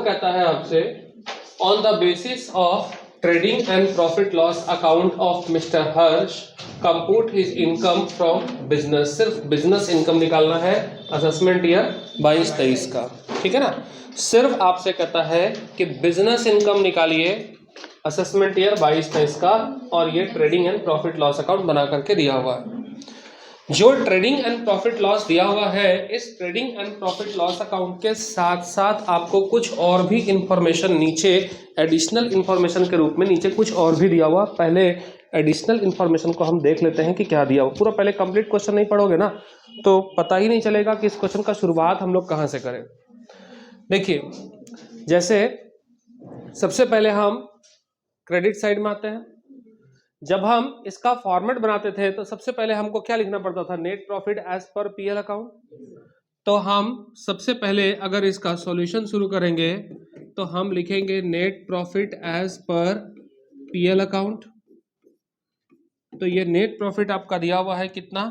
कहता है आपसे on the basis of trading and profit loss account of mister Harsh compute his income from business. सिर्फ business income निकालना है assessment year 22-23 का, ठीक है ना। सिर्फ आपसे कहता है कि बिजनेस इनकम निकालिए असेसमेंट ईयर 22-23 का, और ये trading and profit loss account बना करके दिया हुआ है। जो ट्रेडिंग एंड प्रॉफिट लॉस दिया हुआ है, इस trading and profit loss account के साथ साथ आपको कुछ और भी इंफॉर्मेशन नीचे एडिशनल इंफॉर्मेशन के रूप में नीचे कुछ और भी दिया हुआ। पहले एडिशनल इंफॉर्मेशन को हम देख लेते हैं कि क्या दिया हुआ। पूरा पहले कंप्लीट क्वेश्चन नहीं पढ़ोगे ना तो पता ही नहीं चलेगा कि इस क्वेश्चन का शुरुआत हम लोग कहाँ से करें। देखिए, जैसे सबसे पहले हम क्रेडिट साइड में आते हैं। जब हम इसका फॉर्मेट बनाते थे तो सबसे पहले हमको क्या लिखना पड़ता था, net profit as per PL account. तो हम सबसे पहले अगर इसका सॉल्यूशन शुरू करेंगे तो हम लिखेंगे net profit as per PL account. तो ये नेट प्रॉफिट आपका दिया हुआ है कितना,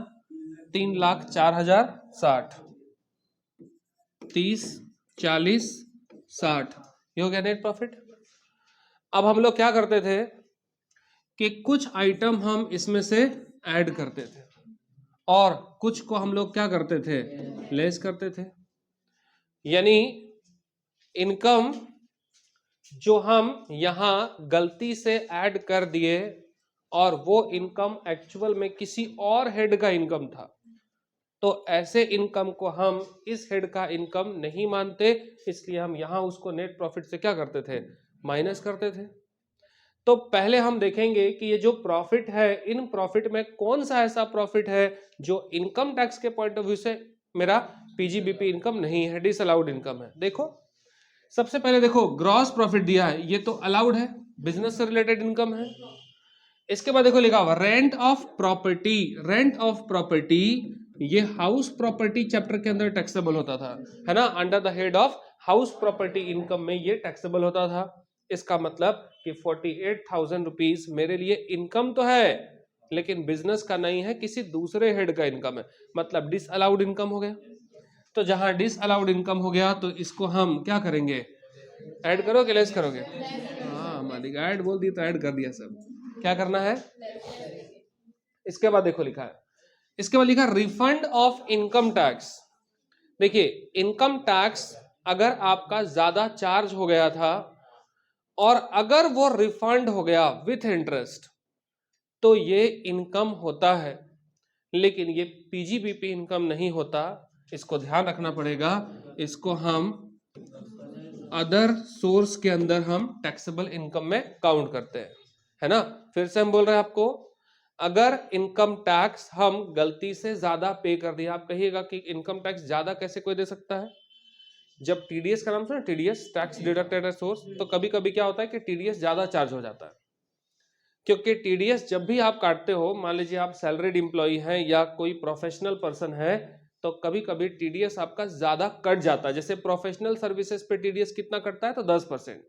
3,04,060, 30, 40, 60, ये हो गया नेट प्रॉफिट। अब हम लोग क्या करते थे कि कुछ आइटम हम इसमें से ऐड करते थे और कुछ को हम लोग क्या करते थे, लेस करते थे। यानी इनकम जो हम यहां गलती से ऐड कर दिए और वो इनकम एक्चुअल में किसी और हेड का इनकम था, तो ऐसे इनकम को हम इस हेड का इनकम नहीं मानते, इसलिए हम यहां उसको नेट प्रॉफिट से क्या करते थे, माइनस करते थे। तो पहले हम देखेंगे कि ये जो प्रॉफिट है, इन प्रॉफिट में कौन सा ऐसा प्रॉफिट है जो इनकम टैक्स के पॉइंट ऑफ व्यू से मेरा पीजीबीपी इनकम नहीं है, डिसअलाउड इनकम है। देखो सबसे पहले देखो ग्रॉस प्रॉफिट दिया है, ये तो अलाउड है, बिजनेस से रिलेटेड इनकम है। इसके बाद देखो लिखा हुआ rent of property. Rent of property ये हाउस प्रॉपर्टी चैप्टर के अंदर टैक्सेबल होता था, है ना। Under the head of house property income में ये टैक्सेबल होता था। इसका मतलब कि 48,000 रुपीज मेरे लिए इनकम तो है लेकिन बिजनेस का नहीं है, किसी दूसरे हेड का इनकम है, मतलब डिसअलाउड इनकम हो गया। तो जहां डिसअलाउड इनकम हो गया तो इसको हम क्या करेंगे, ऐड करोगे लेस करोगे? हाँ मालिक, ऐड बोल दी तो ऐड कर दिया। सब क्या करना है। इसके बाद देखो लिखा है, इसके बाद लिखा रिफंड ऑफ इनकम टैक्स। देखिए इनकम टैक्स अगर आपका ज्यादा चार्ज हो गया था और अगर वो रिफंड हो गया विथ इंटरेस्ट तो ये इनकम होता है, लेकिन ये पीजीबीपी इनकम नहीं होता। इसको ध्यान रखना पड़ेगा। इसको हम अदर सोर्स के अंदर हम टैक्सेबल इनकम में काउंट करते हैं, है ना। फिर से हम बोल रहे हैं आपको, अगर इनकम टैक्स हम गलती से ज्यादा पे कर दिया, आप कहिएगा कि इनकम टैक्स ज्यादा कैसे कोई दे सकता है। जब टीडीएस का नाम सुना, TDS tax deducted at source, तो कभी कभी क्या होता है कि टीडीएस ज्यादा चार्ज हो जाता है, क्योंकि टीडीएस जब भी आप काटते हो, मान लीजिए आप सैलरीड इंप्लॉई हैं या कोई प्रोफेशनल पर्सन है, तो कभी कभी टीडीएस आपका ज्यादा कट जाता है। जैसे प्रोफेशनल सर्विसेज पे टीडीएस कितना कटता है, तो 10%।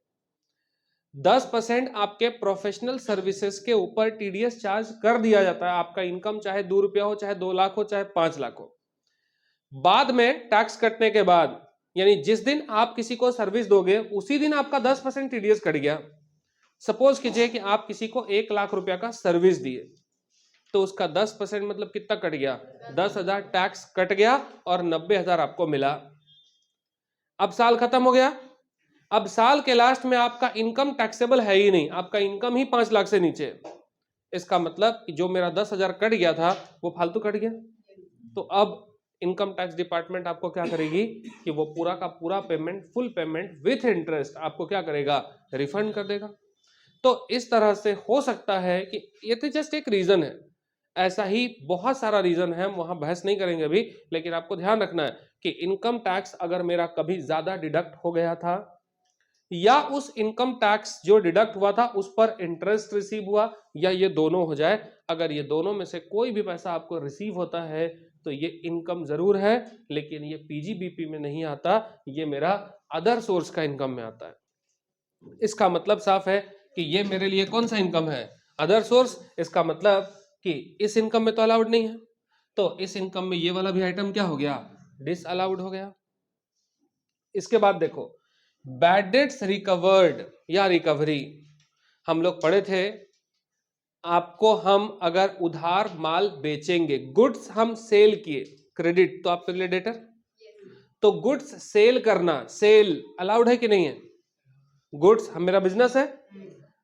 10% आपके प्रोफेशनल सर्विसेज के ऊपर टीडीएस चार्ज कर दिया जाता है। आपका इनकम चाहे 2 रुपया हो, चाहे 2 लाख हो, चाहे 5 लाख हो। बाद में टैक्स कटने के बाद, यानी जिस दिन आप किसी को सर्विस दोगे उसी दिन आपका 10% टीडीएस कट गया। सपोज कीजिए कि आप किसी को 1 लाख रुपया का सर्विस दिए, तो उसका 10% मतलब कितना कट गया, 10,000 टैक्स कट गया और 90,000 आपको मिला। अब साल खत्म हो गया, अब साल के लास्ट में आपका इनकम टैक्सेबल है ही नहीं, आपका इनकम ही 5 लाख से नीचे। इसका मतलब कि जो मेरा 10,000 कट गया था वो फालतू कट गया। तो अब इनकम टैक्स डिपार्टमेंट आपको क्या करेगी कि वो पूरा का पूरा payment, full payment with interest आपको क्या करेगा, रिफंड कर देगा। तो इस तरह से हो सकता है कि ये तो जस्ट एक रीजन है, ऐसा ही बहुत सारा रीजन है, वहां बहस नहीं करेंगे अभी। लेकिन आपको ध्यान रखना है कि इनकम टैक्स अगर मेरा कभी ज्यादा डिडक्ट हो गया था या उस इनकम टैक्स जो डिडक्ट हुआ था उस पर इंटरेस्ट रिसीव हुआ, या ये दोनों हो जाए, अगर ये दोनों में से कोई भी पैसा आपको रिसीव होता है तो ये इनकम जरूर है, लेकिन ये पीजीबीपी में नहीं आता, ये मेरा अदर सोर्स का इनकम में आता है। इसका मतलब साफ है कि ये मेरे लिए कौन सा इनकम है, अदर सोर्स। इसका मतलब कि इस इनकम में तो अलाउड नहीं है, तो इस इनकम में ये वाला भी आइटम क्या हो गया, डिसअलाउड हो गया। इसके बाद देखो, बैड डेट्स रिकवर्ड या रिकवरी, हम लोग पढ़े थे, आपको हम अगर उधार माल बेचेंगे, गुड्स हम सेल किए, क्रेडिट तो आपके लिए डेटर, तो गुड्स सेल करना, सेल अलाउड है कि नहीं है? गुड्स, हम मेरा बिजनेस है,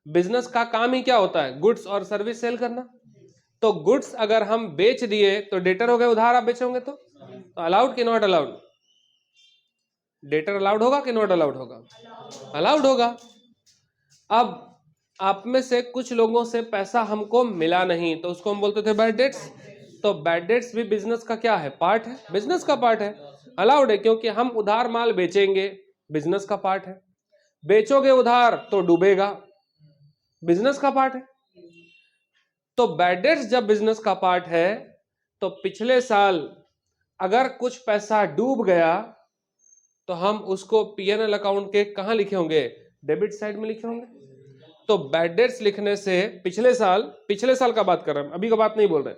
बिजनेस का काम ही क्या होता है? गुड्स और सर्विस सेल करना। तो गुड्स अगर हम बेच दिए तो डेटर हो गए, उधार आप बेचोगे तो अलाउड कि नॉट अलाउड? डेटर अलाउड होगा कि नॉट अलाउड होगा? अलाउड होगा। अब आप में से कुछ लोगों से पैसा हमको मिला नहीं तो उसको हम बोलते थे बैड डेट्स। तो बैड डेट्स भी बिजनेस का क्या है? पार्ट है, बिजनेस का पार्ट है, अलाउड है, क्योंकि हम उधार माल बेचेंगे, बिजनेस का पार्ट है। बेचोगे उधार तो डूबेगा, बिजनेस का पार्ट है। तो बैड डेट्स जब बिजनेस का पार्ट है तो पिछले साल अगर कुछ पैसा डूब गया तो हम उसको पीएनएल अकाउंट के कहां लिखे होंगे? डेबिट साइड में लिखे होंगे। तो बैड डेट्स लिखने से पिछले साल का बात कर रहे हैं, अभी का बात नहीं बोल रहे,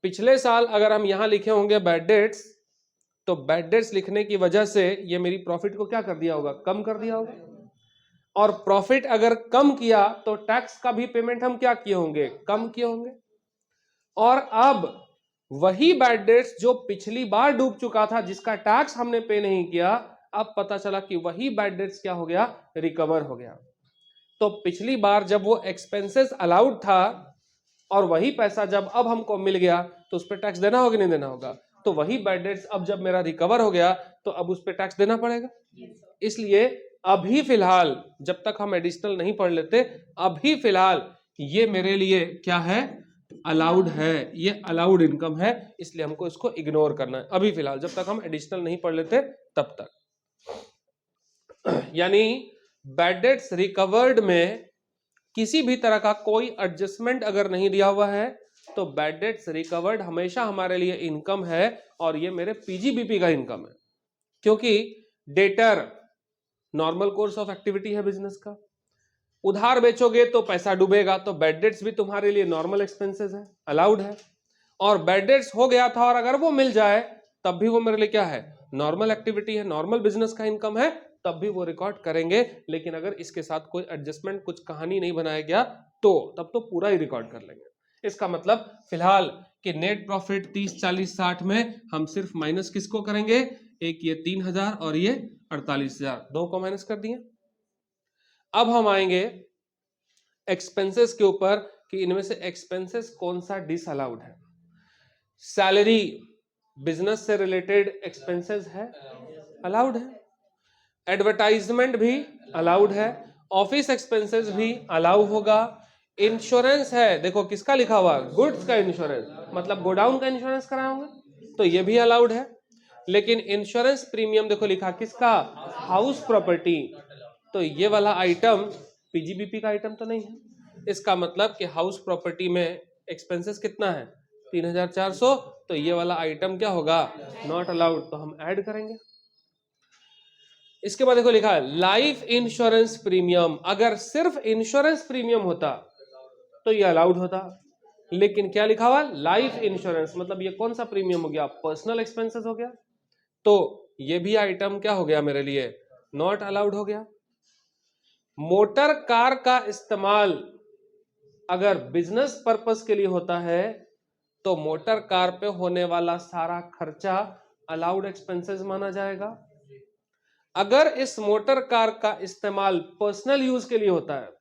पिछले साल अगर हम यहां लिखे होंगे बैड डेट्स, तो बैड डेट्स लिखने की वजह से ये मेरी प्रॉफिट को क्या कर दिया होगा? कम कर दिया होगा। और प्रॉफिट अगर कम किया तो टैक्स का भी पेमेंट हम क्या किए होंगे? कम किए होंगे। और अब वही बैड डेट्स जो पिछली बार डूब चुका था, जिसका टैक्स हमने पे नहीं किया, अब पता चला कि वही बैड डेट्स क्या हो गया? रिकवर हो गया। तो पिछली बार जब वो एक्सपेंसेस अलाउड था और वही पैसा जब अब हमको मिल गया तो उस पर टैक्स देना होगा नहीं देना होगा? तो वही बैड डेट्स अब जब मेरा रिकवर हो गया तो अब उस पर टैक्स देना पड़ेगा। इसलिए अभी फिलहाल जब तक हम एडिशनल नहीं पढ़ लेते, अभी फिलहाल ये मेरे लिए क्या है? अलाउड है, ये अलाउड इनकम है, इसलिए हमको इसको इग्नोर करना है अभी फिलहाल, जब तक हम एडिशनल नहीं पढ़ लेते तब तक। यानी बैड डेट्स रिकवर्ड में किसी भी तरह का कोई एडजस्टमेंट अगर नहीं दिया हुआ है तो बैड डेट्स रिकवर्ड हमेशा हमारे लिए इनकम है, और ये मेरे पीजीबीपी का इनकम है, क्योंकि debtor normal course of activity है बिजनेस का। उधार बेचोगे तो पैसा डूबेगा, तो बैड डेट्स भी तुम्हारे लिए नॉर्मल एक्सपेंसेस है, अलाउड है। और बैड डेट्स हो गया था और अगर वो मिल जाए तब भी वो मेरे लिए क्या है? नॉर्मल एक्टिविटी है, नॉर्मल बिजनेस का इनकम है, तब भी वो रिकॉर्ड करेंगे। लेकिन अगर इसके साथ कोई एडजस्टमेंट, कुछ कहानी नहीं बनाया गया तो तब तो पूरा ही रिकॉर्ड कर लेंगे। इसका मतलब फिलहाल कि नेट प्रॉफिट 30, 40, 60 में हम सिर्फ माइनस किसको करेंगे? एक ये 3000 और ये 48,000, दो को माइनस कर दिए। अब हम आएंगे एक्सपेंसेस के ऊपर कि इनमें से एक्सपेंसेस कौन सा डिसअलाउड है। सैलरी बिजनेस से रिलेटेड एक्सपेंसेस है, अलाउड है। एडवर्टाइजमेंट भी अलाउड है। ऑफिस एक्सपेंसेस भी अलाउ होगा। इंश्योरेंस है, देखो किसका लिखा हुआ? गुड्स का इंश्योरेंस, मतलब गोडाउन का इंश्योरेंस कराएंगे तो ये भी अलाउड है। लेकिन इंश्योरेंस प्रीमियम देखो लिखा किसका? हाउस प्रॉपर्टी, तो ये वाला आइटम पीजीबीपी का आइटम तो नहीं है। इसका मतलब कि हाउस प्रॉपर्टी में एक्सपेंसेस कितना है? 3,400, तो ये वाला आइटम क्या होगा? नॉट अलाउड, तो हम ऐड करेंगे। इसके बाद देखो लिखा है लाइफ इंश्योरेंस प्रीमियम, अगर सिर्फ इंश्योरेंस प्रीमियम होता तो ये अलाउड होता, लेकिन क्या लिखा हुआ? लाइफ इंश्योरेंस, मतलब ये कौन सा प्रीमियम हो गया? पर्सनल एक्सपेंसेस हो गया, तो ये भी आइटम क्या हो गया मेरे लिए? नॉट अलाउड हो गया। मोटर कार का इस्तेमाल अगर बिजनेस पर्पस के लिए होता है तो मोटर कार पे होने वाला सारा खर्चा अलाउड एक्सपेंसेस माना जाएगा। अगर इस मोटर कार का इस्तेमाल पर्सनल यूज के लिए होता है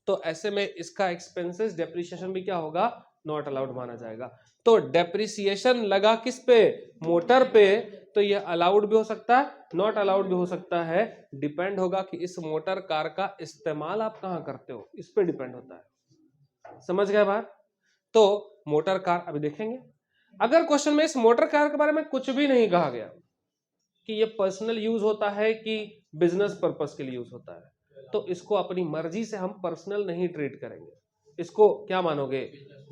तो ऐसे में इसका एक्सपेंसेस डेप्रिसिएशन भी क्या होगा? नॉट अलाउड माना जाएगा। तो डेप्रिसिएशन लगा किस पे? मोटर पे, तो ये अलाउड भी हो सकता है, नॉट अलाउड भी हो सकता है, डिपेंड होगा कि इस मोटर कार का इस्तेमाल आप कहां करते हो, इस पे डिपेंड होता है। समझ गए बात? तो मोटर कार अभी देखेंगे। अगर क्वेश्चन में इस मोटर कार के बारे में कुछ भी नहीं कहा गया कि ये पर्सनल यूज होता है कि बिजनेस पर्पस के लिए यूज होता है, तो इसको अपनी मर्जी से हम पर्सनल नहीं ट्रीट करेंगे, इसको क्या मानोगे?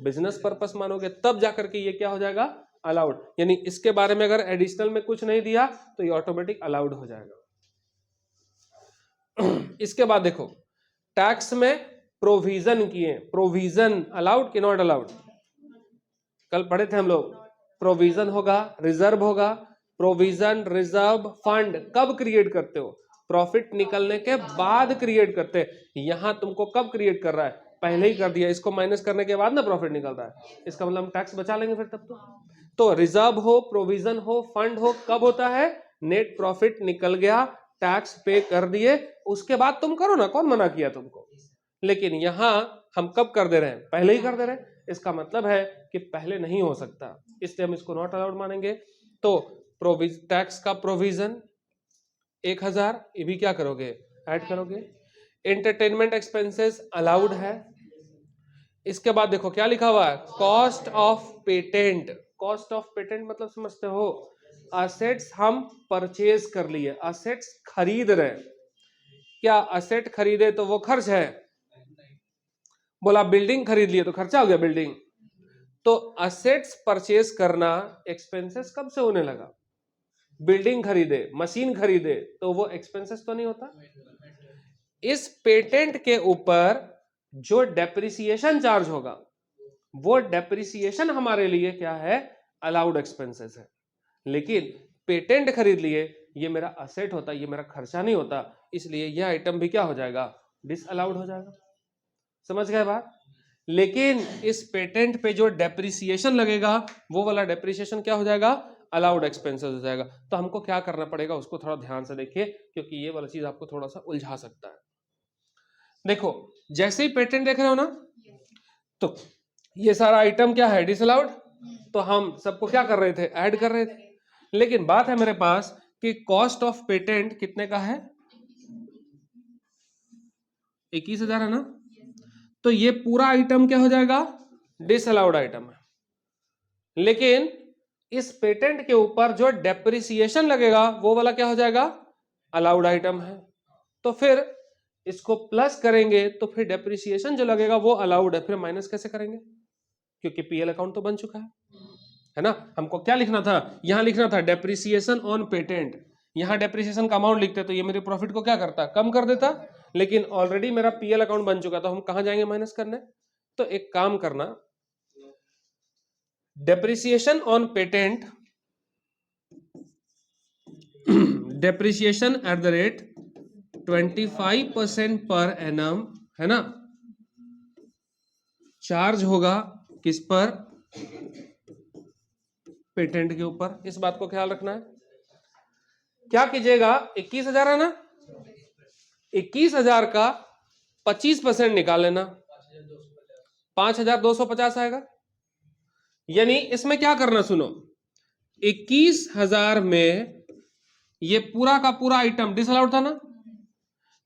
बिजनेस पर्पस मानोगे, तब जाकर के ये क्या हो जाएगा? अलाउड। यानी इसके बारे में अगर एडिशनल में कुछ नहीं दिया तो ये ऑटोमेटिक अलाउड हो जाएगा। इसके बाद देखो टैक्स में प्रोविजन किए, प्रोविजन अलाउड कि नॉट अलाउड? कल पढ़े थे हम लोग, प्रोविजन होगा, रिजर्व होगा। प्रोविजन, रिजर्व, फंड कब क्रिएट करते हो? प्रॉफिट निकलने के बाद क्रिएट करते हैं। यहां तुमको कब क्रिएट कर रहा है, पहले ही कर दिया, इसको माइनस करने के बाद ना प्रॉफिट निकल रहा है, इसका मतलब हम टैक्स बचा लेंगे फिर तब तो रिजर्व हो, प्रोविजन हो, फंड हो, कब होता है, नेट प्रॉफिट निकल गया, टैक्स पे कर दिए, उसके बाद तुम करो ना, कौन मना किया तुमको। लेकिन यहां हम कब कर दे रहे हैं, पहले ही कर दे रहे हैं, इसका मतलब है कि पहले नहीं हो सकता, इसलिए हम इसको नॉट अलाउड मानेंगे। तो टैक्स का प्रोविजन 1000, ये भी क्या करोगे, ऐड करोगे। एंटरटेनमेंट एक्सपेंसेस अलाउड है। इसके बाद देखो क्या लिखा हुआ है, cost of patent. Cost of patent मतलब समझते हो, असेट्स हम परचेज कर लिए, असेट्स खरीद रहे। क्या असेट खरीदे तो वो खर्च है, बोला बिल्डिंग खरीद लिए तो खर्चा हो गया बिल्डिंग। तो असेट्स परचेज करना एक्सपेंसेस कब से होने लगा, बिल्डिंग खरीदे, मशीन खरीदे तो वो एक्सपेंसेस तो नहीं होता। इस पेटेंट के ऊपर जो डेप्रिसिएशन चार्ज होगा, वो डेप्रिसिएशन हमारे लिए क्या है, अलाउड एक्सपेंसेस है। लेकिन पेटेंट खरीद लिए, ये मेरा असेट होता, ये मेरा खर्चा नहीं होता, इसलिए यह आइटम भी क्या हो जाएगा, डिसअलाउड हो जाएगा। समझ गए बात। लेकिन इस पेटेंट पे जो डेप्रिसिएशन लगेगा, वो वाला डेप्रिसिएशन क्या हो जाएगा, अलाउड एक्सपेंसेस हो जाएगा। तो हमको क्या करना पड़ेगा, उसको थोड़ा ध्यान से देखिए, क्योंकि ये वाला चीज आपको थोड़ा सा उलझा सकता है। देखो जैसे ही पेटेंट देख रहे हो ना, तो ये सारा आइटम क्या है, डिसअलाउड, तो हम सबको क्या कर रहे थे, ऐड कर रहे थे। लेकिन बात है मेरे पास कि कॉस्ट ऑफ पेटेंट कितने का है, 21,000 है ना, तो ये पूरा आइटम क्या हो जाएगा, डिसअलाउड आइटम है। लेकिन इस पेटेंट के ऊपर जो डेप्रिसिएशन लगेगा, वो वाला क्या हो जाएगा, अलाउड आइटम है। तो फिर इसको प्लस करेंगे तो फिर डेप्रिसिएशन जो लगेगा वो अलाउड है, फिर माइनस कैसे करेंगे, क्योंकि पीएल अकाउंट तो बन चुका है ना। हमको क्या लिखना था, यहां लिखना था डेप्रिसिएशन ऑन पेटेंट, यहां डेप्रिसिएशन का अमाउंट लिखते तो ये मेरे प्रॉफिट को क्या करता, कम कर देता। लेकिन ऑलरेडी मेरा पीएल अकाउंट बन चुका, तो हम कहां जाएंगे माइनस करने। तो एक काम करना, depreciation on patent, depreciation eight the rate 25% per annum, है ना, चार्ज होगा किस पर, पेटेंट के ऊपर। इस बात को ख्याल रखना है। क्या कीजिएगा, 21,000 है ना, 21,000 का 25% निकाल लेना, 5,250 आएगा। यानी इसमें क्या करना, सुनो, 21,000 में ये पूरा का पूरा आइटम डिसअलाउड था ना,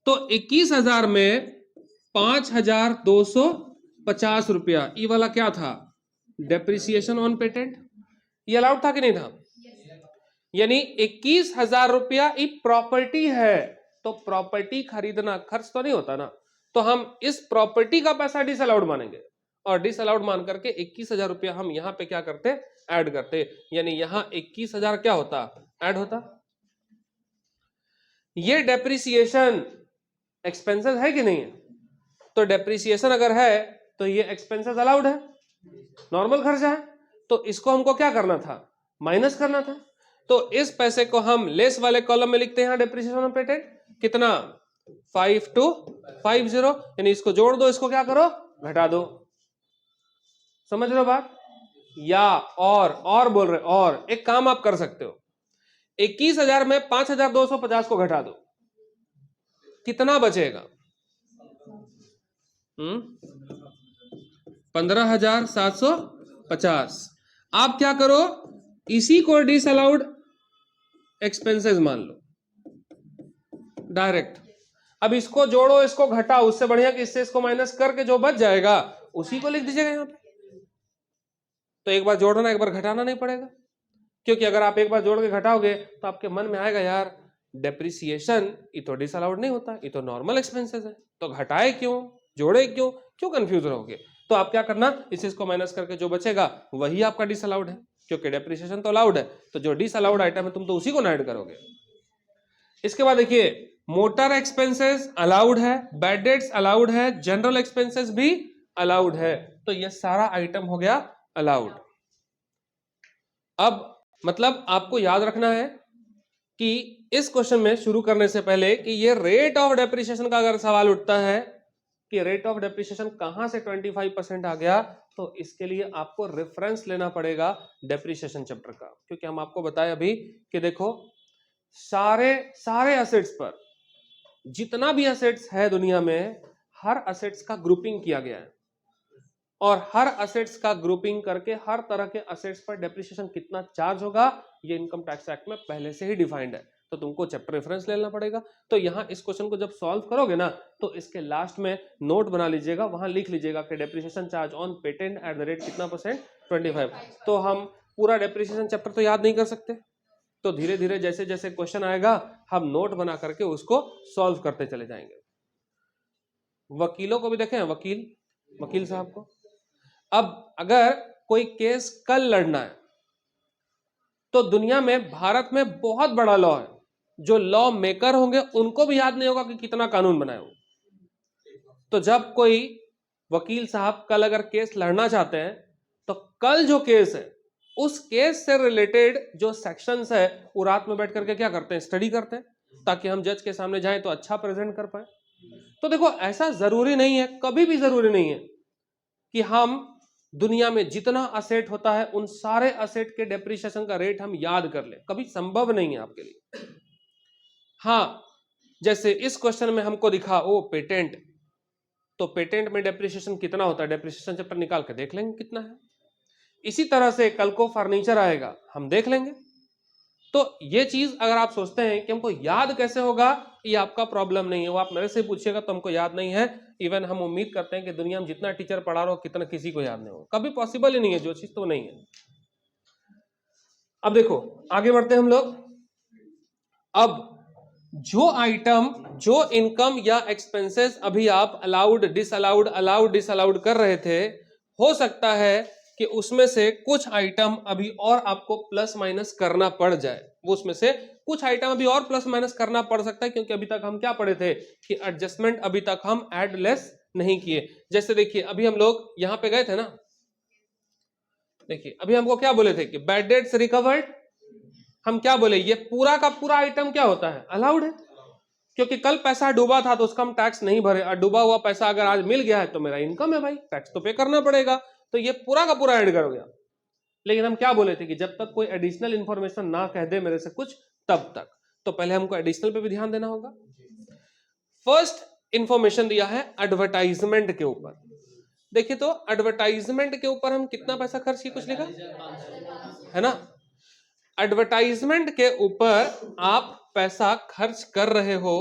तो 21,000 में 5,250 रुपया, ये वाला क्या था, डेप्रिसिएशन ऑन पेटेंट, ये अलाउड था कि नहीं था। यानी 21,000 रुपया एक प्रॉपर्टी है, तो प्रॉपर्टी खरीदना खर्च तो नहीं होता ना, तो हम इस प्रॉपर्टी का पैसा डिसअलाउड मानेंगे, और डिसअलाउड मान करके 21,000 रुपया हम यहां पे क्या करते, ऐड करते। यानी यहां 21,000 क्या होता, ऐड होता। ये डेप्रिसिएशन एक्सपेंसेस है कि नहीं है, तो डेप्रिसिएशन अगर है तो ये एक्सपेंसेस अलाउड है, नॉर्मल खर्चा है, तो इसको हमको क्या करना था, माइनस करना था। तो इस पैसे को हम लेस वाले कॉलम में लिखते हैं, डेप्रिसिएशन ऑन पेटेंट कितना, 5250, यानी इसको जोड़ दो, इसको क्या करो, घटा दो। समझ रहे हो बात। या और बोल रहे, और एक काम आप कर सकते हो, 21,000 में 5,250 को घटा दो, कितना बचेगा, 15,750। आप क्या करो, इसी को डिसअलाउड एक्सपेंसेस मान लो डायरेक्ट। अब इसको जोड़ो, इसको घटाओ, उससे बढ़िया कि इससे इसको माइनस करके जो बच जाएगा उसी को लिख दीजिएगा यहां पे। तो एक बार जोड़ना, एक बार घटाना नहीं पड़ेगा, क्योंकि अगर आप एक बार जोड़ के घटाओगे तो आपके मन में आएगा, यार डेप्रिसिएशन ये तो डिसअलाउड नहीं होता, ये तो नॉर्मल एक्सपेंसेस है, तो घटाए क्यों, जोड़े क्यों, क्यों कंफ्यूज रहोगे। तो आप क्या करना, इस इसको माइनस करके जो बचेगा वही आपका डिसअलाउड है, क्योंकि डेप्रिसिएशन तो अलाउड है, तो जो डिसअलाउड आइटम है तुम तो उसी को ऐड करोगे। इसके बाद देखिए, मोटर एक्सपेंसेस अलाउड है, बैड डेट्स अलाउड है, जनरल एक्सपेंसेस भी अलाउड है, तो ये सारा आइटम हो गया अलाउड। अब मतलब आपको याद रखना है कि इस क्वेश्चन में शुरू करने से पहले कि ये रेट ऑफ डेप्रिसिएशन का अगर सवाल उठता है कि रेट ऑफ डेप्रिसिएशन कहां से 25% आ गया, तो इसके लिए आपको रेफरेंस लेना पड़ेगा डेप्रिसिएशन चैप्टर का, क्योंकि हम आपको बताए अभी कि देखो सारे असेट्स पर, जितना भी असेट्स है दुनिया में, हर असेट्स का ग्रुपिंग किया गया है और हर असेट्स का ग्रुपिंग करके हर तरह के असेट्स पर डेप्रिसिएशन कितना चार्ज होगा ये इनकम टैक्स एक्ट में पहले से ही डिफाइंड है, तो तुमको चैप्टर रेफरेंस लेना पड़ेगा। तो यहाँ इस क्वेश्चन को जब सॉल्व करोगे ना, तो इसके लास्ट में नोट बना लीजिएगा, वहां लिख लीजिएगा कि depreciation charge on patent eight the rate कितना परसेंट, 25। तो हम पूरा डेप्रिसिएशन चैप्टर तो याद नहीं कर सकते, तो धीरे धीरे जैसे जैसे क्वेश्चन आएगा हम नोट बना करके उसको सॉल्व करते चले जाएंगे। वकीलों को भी देखें, वकील साहब को, अब अगर कोई केस कल लड़ना है तो दुनिया में, भारत में बहुत बड़ा लॉ है, जो लॉ मेकर होंगे उनको भी याद नहीं होगा कि कितना कानून बनाए हो। तो जब कोई वकील साहब कल अगर केस लड़ना चाहते हैं, तो कल जो केस है उस केस से रिलेटेड जो सेक्शंस है वो रात में बैठ करके क्या करते हैं, स्टडी करते हैं, ताकि हम जज के सामने जाएं तो अच्छा प्रेजेंट कर पाए। तो देखो ऐसा जरूरी नहीं है, कभी भी जरूरी नहीं है कि हम दुनिया में जितना असेट होता है उन सारे असेट के डेप्रिसिएशन का रेट हम याद कर ले, कभी संभव नहीं है आपके लिए। हाँ, जैसे इस क्वेश्चन में हमको दिखा ओ पेटेंट, तो पेटेंट में डेप्रिसिएशन कितना होता है, डेप्रिसिएशन चैप्टर निकाल के देख लेंगे कितना है। इसी तरह से कल को फर्नीचर आएगा, हम देख लेंगे। तो ये चीज अगर आप सोचते हैं कि हमको याद कैसे होगा, ये आपका प्रॉब्लम नहीं है, वो आप मेरे से पूछिएगा तो हमको याद नहीं है। इवन हम उम्मीद करते हैं कि दुनिया में जितना टीचर पढ़ा रहा हो कितना किसी को याद नहीं हो, कभी पॉसिबल ही नहीं है, जो चीज तो नहीं है। अब देखो आगे बढ़ते हैं हम लोग। अब जो आइटम, जो इनकम या एक्सपेंसेस अभी आप अलाउड डिसअलाउड कर रहे थे, हो सकता है कि उसमें से कुछ आइटम अभी और आपको प्लस माइनस करना पड़ जाए, वो उसमें से कुछ आइटम अभी और प्लस माइनस करना पड़ सकता है, क्योंकि अभी तक हम क्या पढ़े थे कि एडजस्टमेंट अभी तक हम ऐड लेस नहीं किए। जैसे देखिए अभी हम लोग यहां पे गए थे ना, देखिए अभी हमको क्या बोले थे कि बैड डेट्स रिकवर्ड, हम क्या बोले, ये पूरा का पूरा आइटम क्या होता है, अलाउड है, क्योंकि कल पैसा डूबा था तो उसका हम टैक्स नहीं भरे, और डूबा हुआ पैसा अगर आज मिल गया है तो मेरा इनकम है भाई, टैक्स तो पे करना पड़ेगा, तो ये पूरा का पूरा ऐड कर गया। लेकिन हम क्या बोले थे कि जब तक कोई एडिशनल इंफॉर्मेशन ना कह दे मेरे से कुछ, तब तक, तो पहले हमको एडिशनल पे भी ध्यान देना होगा। फर्स्ट इंफॉर्मेशन दिया है एडवर्टाइजमेंट के ऊपर। देखिए तो एडवर्टाइजमेंट के ऊपर हम कितना पैसा खर्च किए, कुछ लिखा है ना, एडवर्टाइजमेंट के ऊपर आप पैसा खर्च कर रहे हो,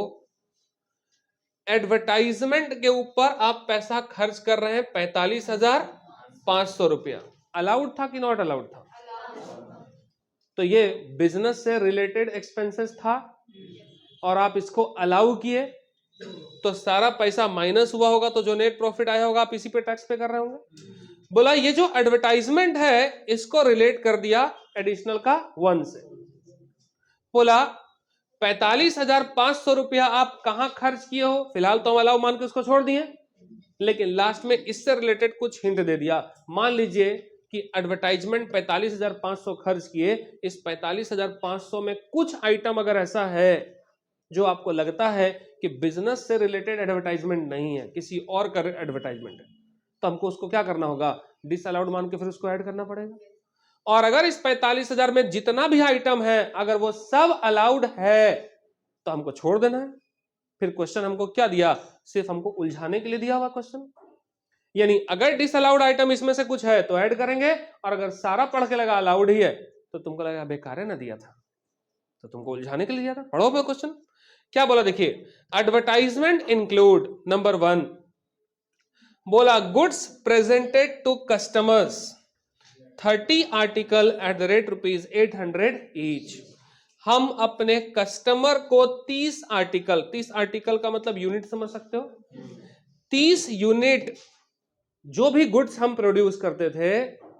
एडवर्टाइजमेंट के ऊपर आप पैसा खर्च कर रहे हैं 45,500 रुपया। अलाउड था कि नॉट अलाउड था? तो ये बिजनेस से रिलेटेड एक्सपेंसेस था और आप इसको अलाउ किए, तो सारा पैसा माइनस हुआ होगा, तो जो नेट प्रॉफिट आया होगा आप इसी पे टैक्स पे कर रहे होंगे। बोला ये जो एडवर्टाइजमेंट है इसको रिलेट कर दिया एडिशनल का 1 से। बोला 45,500 रुपया आप कहां खर्च किए हो, फिलहाल तो हम अलाउ मान के उसको छोड़ दिए, लेकिन लास्ट में इससे रिलेटेड कुछ हिंट दे दिया। मान लीजिए कि एडवर्टाइजमेंट 45,500 खर्च किए, इस 45,500 में कुछ आइटम अगर ऐसा है जो आपको लगता है कि बिजनेस से रिलेटेड एडवर्टाइजमेंट नहीं है, किसी और का एडवर्टाइजमेंट है, तो हमको उसको क्या करना होगा, डिसअलाउड मान के फिर उसको ऐड करना पड़ेगा। और अगर इस 45,000 में जितना भी आइटम है अगर वो सब अलाउड है तो हमको छोड़ देना है। फिर क्वेश्चन हमको क्या दिया, सिर्फ हमको उलझाने के लिए दिया हुआ क्वेश्चन, यानी अगर डिसअलाउड आइटम इसमें से कुछ है तो ऐड करेंगे, और अगर सारा पढ़ के लगा अलाउड ही है तो तुमको लगा बेकार है ना दिया था, तो तुमको उलझाने के लिए दिया था। पढ़ो मैं क्वेश्चन क्या बोला, देखिए एडवर्टाइजमेंट इंक्लूड नंबर 1, बोला goods presented to customers 30 article at the rate ₹800 each. हम अपने कस्टमर को 30 आर्टिकल का मतलब यूनिट समझ सकते हो, 30 यूनिट जो भी गुड्स हम प्रोड्यूस करते थे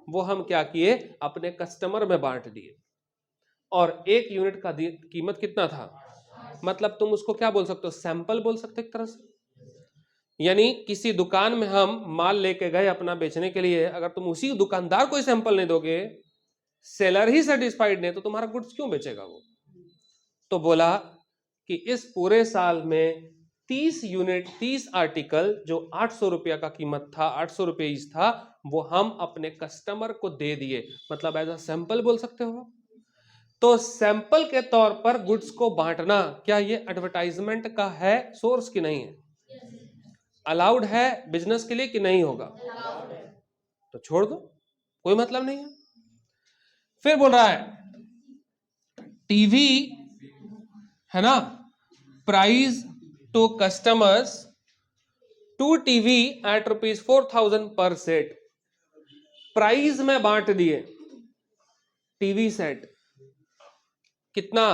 वो हम क्या किए, अपने कस्टमर में बांट दिए, और एक यूनिट का कीमत कितना था, मतलब तुम उसको क्या बोल सकते हो, सैंपल बोल सकते हो एक तरह से। यानी किसी दुकान में हम माल लेके गए अपना बेचने के लिए, अगर तुम उसी दुकानदार को सैंपल नहीं दोगे, सेलर ही सेटिस्फाइड नहीं, तो तुम्हारा गुड्स क्यों बेचेगा वो। तो बोला कि इस पूरे साल में 30 यूनिट 30 आर्टिकल जो 800 रुपया का कीमत था, 800 रुपये ईच था, वो हम अपने कस्टमर को दे दिए, मतलब एज अ सैंपल बोल सकते हो। तो सैंपल के तौर पर गुड्स को बांटना, क्या ये एडवर्टाइजमेंट का है सोर्स की नहीं है? अलाउड है बिजनेस के लिए कि नहीं होगा? तो छोड़ दो, कोई मतलब नहीं है। फिर बोल रहा है टीवी है ना, price to customers 2 TV at ₹4,000 per set. Price में बांट दिए टीवी सेट, कितना?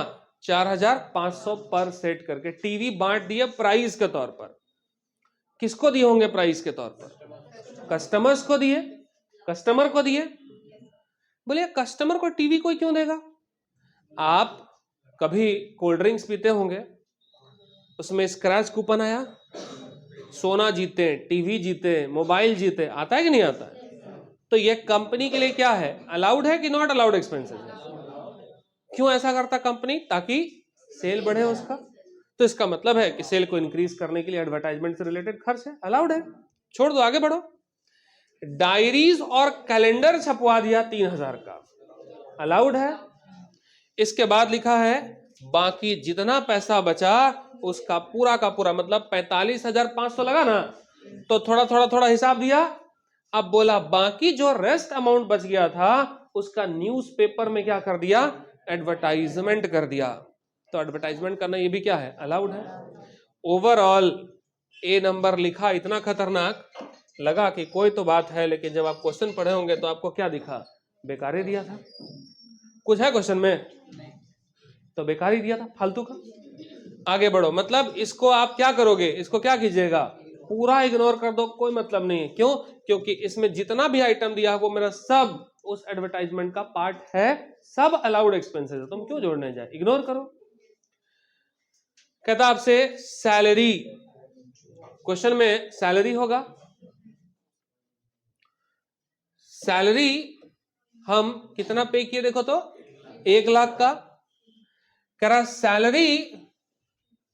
4,500 पर सेट करके टीवी बांट दिए प्राइस के तौर पर। किसको दिए होंगे प्राइस के तौर पर? कस्टमर्स को दिए, कस्टमर को दिए। बोलिए कस्टमर को टीवी कोई क्यों देगा? आप कभी कोल्ड ड्रिंक्स पीते होंगे, उसमें स्क्रैच कूपन आया, सोना जीते, टीवी जीते, मोबाइल जीते, आता है कि नहीं आता है? तो ये कंपनी के लिए क्या है? अलाउड है कि नॉट अलाउड एक्सपेंसेस है? क्यों ऐसा करता कंपनी? ताकि सेल बढ़े उसका। तो इसका मतलब है कि सेल को इंक्रीज करने के लिए एडवर्टाइजमेंट से रिलेटेड खर्च है, अलाउड है। छोड़ दो, आगे बढ़ो। डायरीज और कैलेंडर छपवा दिया 3,000 का, अलाउड है। इसके बाद लिखा है बाकी जितना पैसा बचा उसका पूरा का पूरा, मतलब 45,500 लगा ना, तो थोड़ा थोड़ा थोड़ा हिसाब दिया। अब बोला बाकी जो रेस्ट अमाउंट बच गया था उसका न्यूज़पेपर में क्या कर दिया? एडवर्टाइजमेंट कर दिया। तो एडवर्टाइजमेंट करना ये भी क्या है? अलाउड है। ओवरऑल ए नंबर लिखा, इतना खतरनाक लगा कि कोई तो बात है, लेकिन जब आप क्वेश्चन पढ़े होंगे तो आपको क्या दिखा? बेकार ही दिया था। कुछ है क्वेश्चन में? तो बेकार ही दिया था, फालतू का। आगे बढ़ो, मतलब इसको आप क्या करोगे? इसको क्या कीजिएगा? पूरा इग्नोर कर दो, कोई मतलब नहीं है। क्यों? क्योंकि इसमें जितना भी आइटम दिया है वो मेरा सब उस एडवर्टाइजमेंट का पार्ट है, सब अलाउड एक्सपेंसेस है, तुम क्यों जोड़ने जाए? इग्नोर करो। कहता आपसे सैलरी, क्वेश्चन में सैलरी होगा। सैलरी हम कितना पे किए देखो तो 1 लाख का। कह रहा सैलरी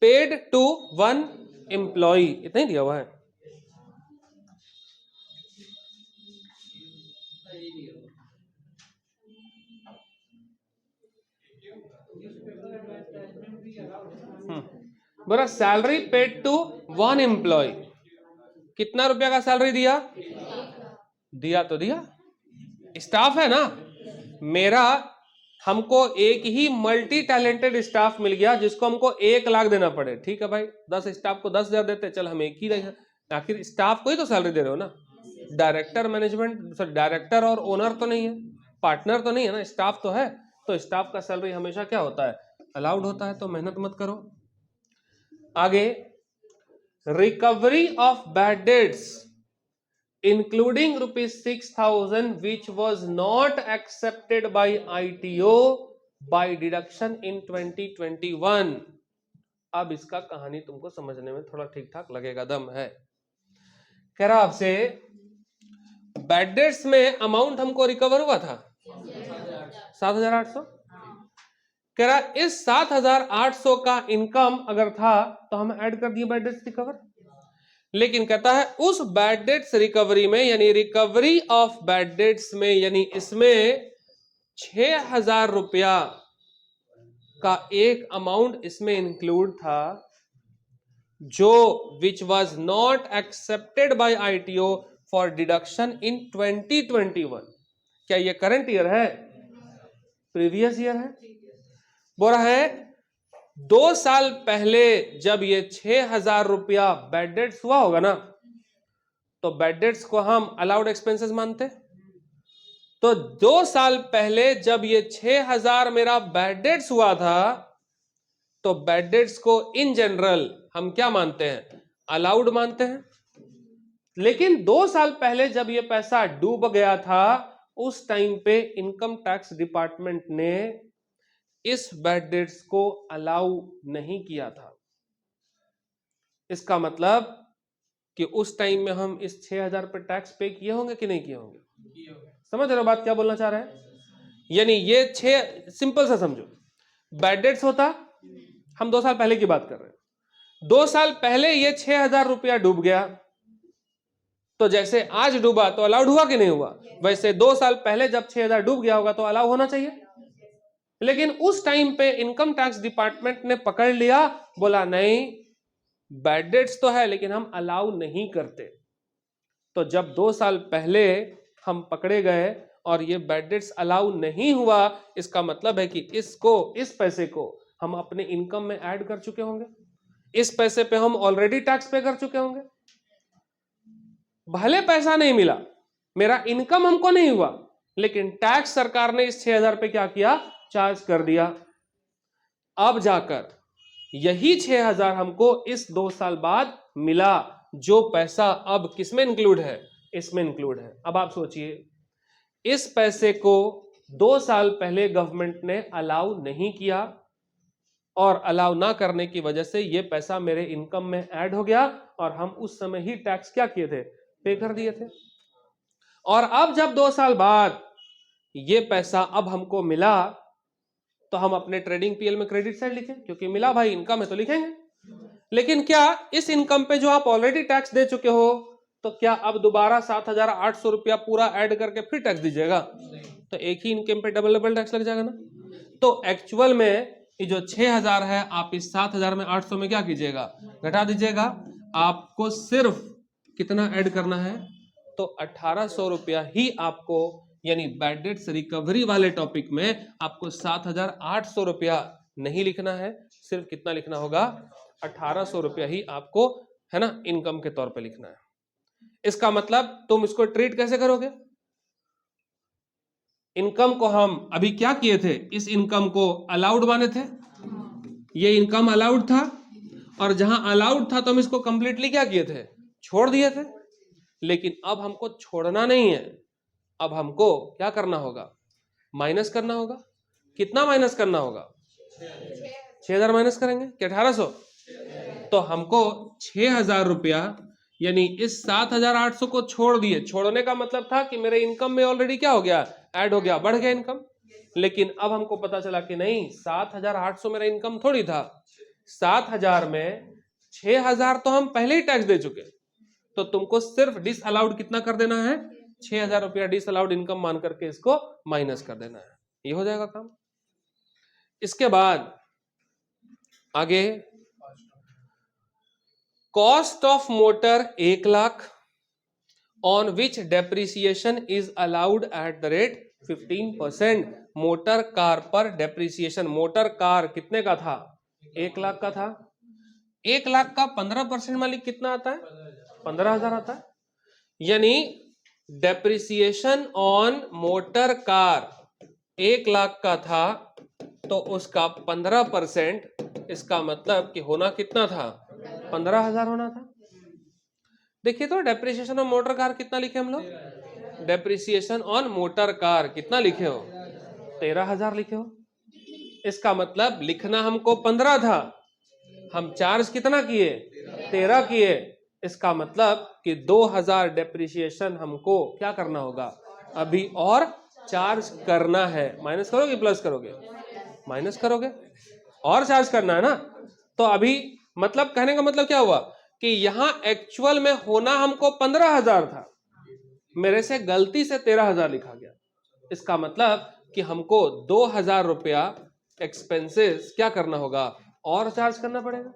पेड टू 1 एम्प्लॉय, इतना ही दिया हुआ है। बोला सैलरी पेड टू 1 एम्प्लॉय, कितना रुपया का सैलरी दिया? दिया तो दिया, स्टाफ है ना मेरा, हमको एक ही मल्टी टैलेंटेड स्टाफ मिल गया जिसको हमको 1 लाख देना पड़े। ठीक है भाई, 10 स्टाफ को 10,000 देते, चल हम एक ही देंगे, आखिर स्टाफ को ही तो सैलरी दे रहे हो ना। डायरेक्टर मैनेजमेंट, डायरेक्टर और ओनर तो नहीं है, पार्टनर तो नहीं है ना, स्टाफ तो है। तो स्टाफ का सैलरी हमेशा क्या होता है? अलाउड होता है। तो मेहनत मत करो। आगे, recovery of bad debts including ₹6,000 which was not accepted by ITO by deduction in 2021। अब इसका कहानी तुमको समझने में थोड़ा ठीक ठाक लगेगा, दम है। कह रहा आपसे बैड डेट्स में अमाउंट हमको रिकवर हुआ था 7,800। कह रहा इस 7,800 का इनकम अगर था तो हम ऐड कर दिए बैड डेट्स रिकवर। लेकिन कहता है उस बैड डेट्स रिकवरी में, यानी रिकवरी ऑफ बैड डेट्स में, यानी इसमें 6,000 रुपया का एक अमाउंट इसमें इंक्लूड था जो which was not accepted by ITO for deduction इन 2021। क्या ये करंट ईयर है? प्रीवियस ईयर है। बोल रहा है 2 साल पहले जब ये 6,000 रुपया बैड डेट्स हुआ होगा ना, तो बैड डेट्स को हम अलाउड एक्सपेंसेस मानते। तो 2 साल पहले जब ये 6,000 मेरा बैड डेट्स हुआ था, तो बैड डेट्स को इन जनरल हम क्या मानते हैं? अलाउड मानते हैं। लेकिन 2 साल पहले जब ये पैसा डूब गया था, उस टाइम पे इनकम टैक्स डिपार्टमेंट ने इस बैड डेट्स को अलाउ नहीं किया था। इसका मतलब कि उस टाइम में हम इस 6,000 पे टैक्स पे किए होंगे कि नहीं किए होंगे? समझ रहे हो बात क्या बोलना चाह रहे हैं? यानी ये 6, सिंपल सा समझो, बैड डेट्स होता हम 2 साल पहले की बात कर रहे हैं। 2 साल पहले ये 6,000 रुपया डूब गया, तो जैसे आज डूबा तो अलाउड हुआ कि नहीं हुआ, वैसे 2 साल पहले जब 6,000 डूब गया होगा तो अलाउ होना चाहिए। लेकिन उस टाइम पे इनकम टैक्स डिपार्टमेंट ने पकड़ लिया, बोला नहीं बैड डेट्स तो है लेकिन हम अलाउ नहीं करते। तो जब 2 साल पहले हम पकड़े गए और ये बैड डेट्स अलाउ नहीं हुआ, इसका मतलब है कि इस पैसे को हम अपने इनकम में ऐड कर चुके होंगे, इस पैसे पे हम ऑलरेडी टैक्स पे कर चुके होंगे। भले पैसा नहीं मिला, मेरा इनकम हमको नहीं हुआ, लेकिन टैक्स सरकार ने इस 6,000 पे क्या किया, चार्ज कर दिया। अब जाकर यही 6,000 हमको इस 2 साल बाद मिला, जो पैसा अब किसमें इंक्लूड है, इसमें इंक्लूड है। अब आप सोचिए, इस पैसे को 2 साल पहले गवर्नमेंट ने अलाउ नहीं किया और अलाउ ना करने की वजह से ये पैसा मेरे इनकम में ऐड हो गया और हम उस समय ही टैक्स क्या किए थे, पे कर दिए थे। और अब जब 2 साल बाद ये पैसा अब हमको मिला तो हम अपने ट्रेडिंग पीएल में क्रेडिट साइड लिखें, क्योंकि मिला भाई, इनकम है तो लिखेंगे। लेकिन क्या इस इनकम पे जो आप ऑलरेडी टैक्स दे चुके हो, तो क्या अब दोबारा 7,800 रुपया पूरा ऐड करके फिर टैक्स दीजिएगा? तो एक ही इनकम पे डबल टैक्स लग जाएगा ना। तो एक्चुअल में ये जो 6,000 है, आप इस 7,800 में क्या कीजिएगा, घटा दीजिएगा। आपको सिर्फ कितना ऐड करना है, तो 1,800 रुपया ही आपको, यानी बैड डेट्स रिकवरी वाले टॉपिक में आपको 7,800 रुपया नहीं लिखना है, सिर्फ कितना लिखना होगा, 1,800 रुपया ही आपको, है ना, इनकम के तौर पे लिखना है। इसका मतलब तुम इसको ट्रीट कैसे करोगे, इनकम को हम अभी क्या किए थे, इस इनकम को अलाउड माने थे, ये इनकम अलाउड था, और जहां अलाउड था तो हम इसको कंप्लीटली क्या किए थे, छोड़ दिए थे। लेकिन अब हमको छोड़ना नहीं है, अब हमको क्या करना होगा, माइनस करना होगा। कितना माइनस करना होगा, 6,000 माइनस करेंगे कि 1,800, तो हमको 6,000 रुपया, यानी इस 7,800 को छोड़ दिए। छोड़ने का मतलब था कि मेरे इनकम में ऑलरेडी क्या हो गया, ऐड हो गया, बढ़ गया इनकम। लेकिन अब हमको पता चला कि नहीं, 7,800 मेरा इनकम थोड़ी था, 7,000 में 6,000 तो हम पहले ही टैक्स दे चुके, तो तुमको सिर्फ डिस अलाउड कितना कर देना है, 6,000 रुपया डिस अलाउड इनकम मान करके इसको माइनस कर देना है, ये हो जाएगा काम। इसके बाद आगे, cost of motor 1,00,000 on which depreciation is allowed at the rate 15%। Motor car पर डेप्रिसिएशन, मोटर कार कितने का था, 1,00,000 का था, 1,00,000 का 15% मालिक कितना आता है, 15,000 आता है। यानी डेप्रिसिएशन ऑन मोटर कार 1,00,000 का था, तो उसका 15%, इसका मतलब कि होना कितना था, 15,000 होना था। देखिए तो डेप्रिसिएशन ऑन मोटर कार कितना लिखे हम लोग, डेप्रिसिएशन ऑन मोटर कार कितना लिखे हो, 13,000 लिखे हो। इसका मतलब लिखना हमको 15 था, हम चार्ज कितना किए, 13 किए। इसका मतलब कि 2,000 डेप्रिसिएशन हमको क्या करना होगा, अभी और चार्ज करना है। माइनस करोगे प्लस करोगे, माइनस करोगे, और चार्ज करना है ना। तो अभी मतलब कहने का मतलब क्या हुआ कि यहां एक्चुअल में होना हमको 15,000 था, मेरे से गलती से 13,000 लिखा गया। इसका मतलब कि हमको 2,000 रुपया एक्सपेंसेस क्या करना होगा, और चार्ज करना पड़ेगा।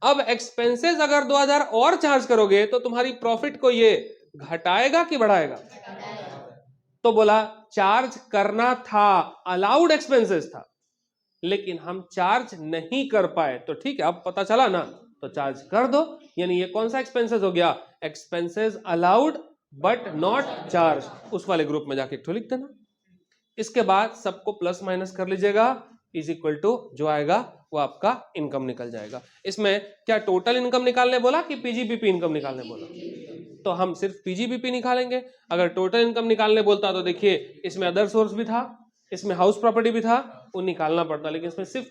अब एक्सपेंसेस अगर 2,000 और चार्ज करोगे तो तुम्हारी प्रॉफिट को ये घटाएगा कि बढ़ाएगा, तो बोला चार्ज करना था, अलाउड एक्सपेंसेस था, लेकिन हम चार्ज नहीं कर पाए। तो ठीक है, अब पता चला ना, तो चार्ज कर दो। यानी ये कौन सा एक्सपेंसेस हो गया, expenses allowed but not charge, उस वाले ग्रुप में जाके ठो लिख देना। इसके बाद सबको प्लस माइनस कर लीजिएगा, इज इक्वल टू जो आएगा वो आपका इनकम निकल जाएगा। इसमें क्या टोटल इनकम निकालने बोला कि पीजीबीपी इनकम निकालने बोला, तो हम सिर्फ पीजीबीपी निकालेंगे। अगर टोटल इनकम निकालने बोलता तो देखिए इसमें अदर सोर्स भी था, इसमें हाउस प्रॉपर्टी भी था, वो निकालना पड़ता, लेकिन इसमें सिर्फ